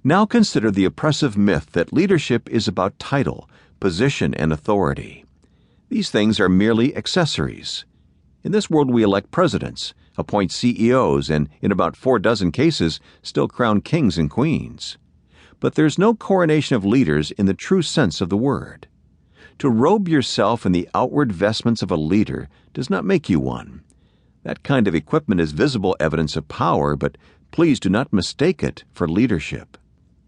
Now consider the oppressive myth that leadership is about title, position, and authority. These things are merely accessories. In this world we elect presidents, appoint CEOs, and in about 4 dozen cases still crown kings and queens. But there's no coronation of leaders in the true sense of the word. To robe yourself in the outward vestments of a leader does not make you one. That kind of equipment is visible evidence of power, but please do not mistake it for leadership.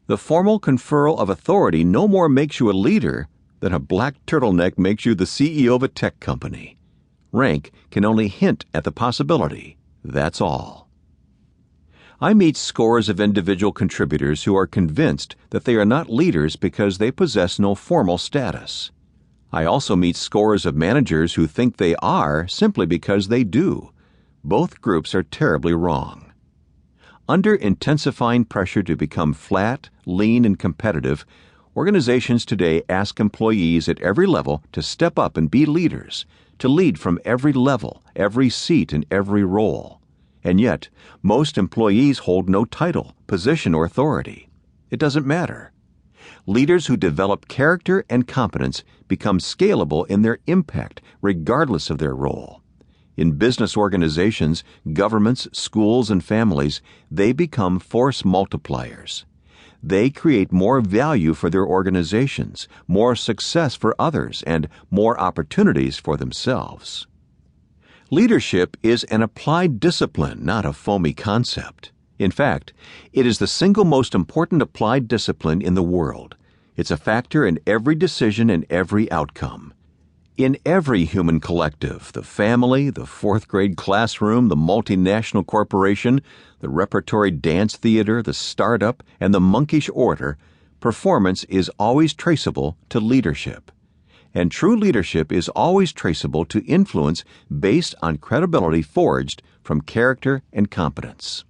The formal conferral of authority no more makes you a leader than a black turtleneck makes you the CEO of a tech company. Rank can only hint at the possibility, that's all. I meet scores of individual contributors who are convinced that they are not leaders because they possess no formal status. I also meet scores of managers who think they are simply because they do. Both groups are terribly wrong. Under intensifying pressure to become flat, lean, and competitive, organizations today ask employees at every level to step up and be leaders, to lead from every level, every seat, and every role. And yet, most employees hold no title, position, or authority. It doesn't matter. Leaders who develop character and competence become scalable in their impact, regardless of their role. In business organizations, governments, schools, and families, they become force multipliers. They create more value for their organizations, more success for others, and more opportunities for themselves. Leadership is an applied discipline, not a foamy concept. In fact, it is the single most important applied discipline in the world. It's a factor in every decision and every outcome. In every human collective, the family, the fourth-grade classroom, the multinational corporation, the repertory dance theater, the startup, and the monkish order, performance is always traceable to leadership. And true leadership is always traceable to influence based on credibility forged from character and competence.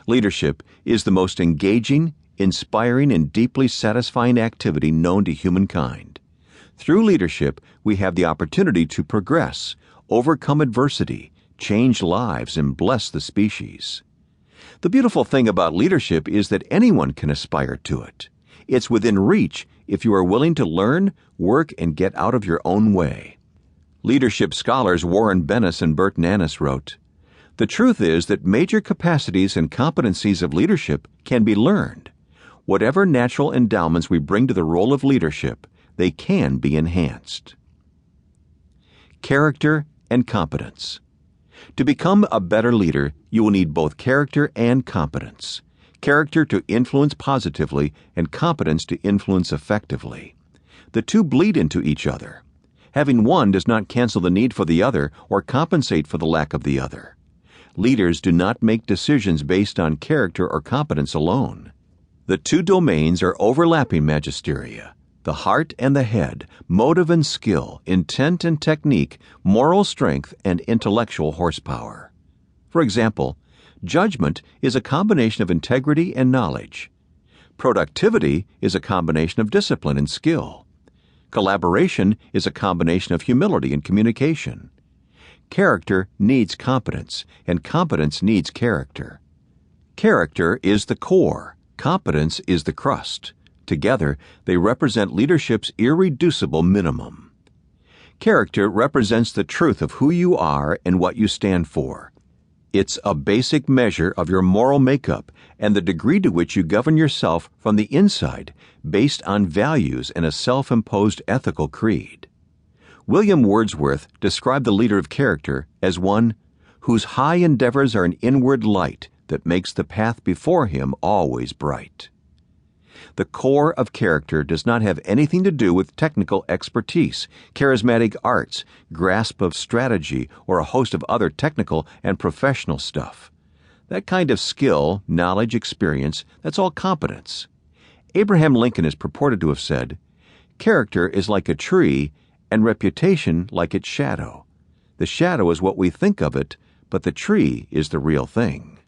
Leadership is the most engaging, inspiring, and deeply satisfying activity known to humankind. Through leadership, we have the opportunity to progress, overcome adversity, change lives, and bless the species. The beautiful thing about leadership is that anyone can aspire to it. It's within reach if you are willing to learn, work, and get out of your own way. Leadership scholars Warren Bennis and Bert Nanas wrote, "The truth is that major capacities and competencies of leadership can be learned. Whatever natural endowments we bring to the role of leadership, they can be enhanced." Character and competence. To become a better leader, you will need both character and competence. Character to influence positively and competence to influence effectively. The two bleed into each other. Having one does not cancel the need for the other or compensate for the lack of the other. Leaders do not make decisions based on character or competence alone. The two domains are overlapping magisteria. The heart and the head, motive and skill, intent and technique, moral strength and intellectual horsepower. For example, judgment is a combination of integrity and knowledge. Productivity is a combination of discipline and skill. Collaboration is a combination of humility and communication. Character needs competence, and competence needs character. Character is the core, competence is the crust. Together, they represent leadership's irreducible minimum. Character represents the truth of who you are and what you stand for. It's a basic measure of your moral makeup and the degree to which you govern yourself from the inside, based on values and a self-imposed ethical creed. William Wordsworth described the leader of character as one whose high endeavors are an inward light that makes the path before him always bright. The core of character does not have anything to do with technical expertise, charismatic arts, grasp of strategy, or a host of other technical and professional stuff. That kind of skill, knowledge, experience, that's all competence. Abraham Lincoln is purported to have said, "Character is like a tree, and reputation like its shadow. The shadow is what we think of it, but the tree is the real thing."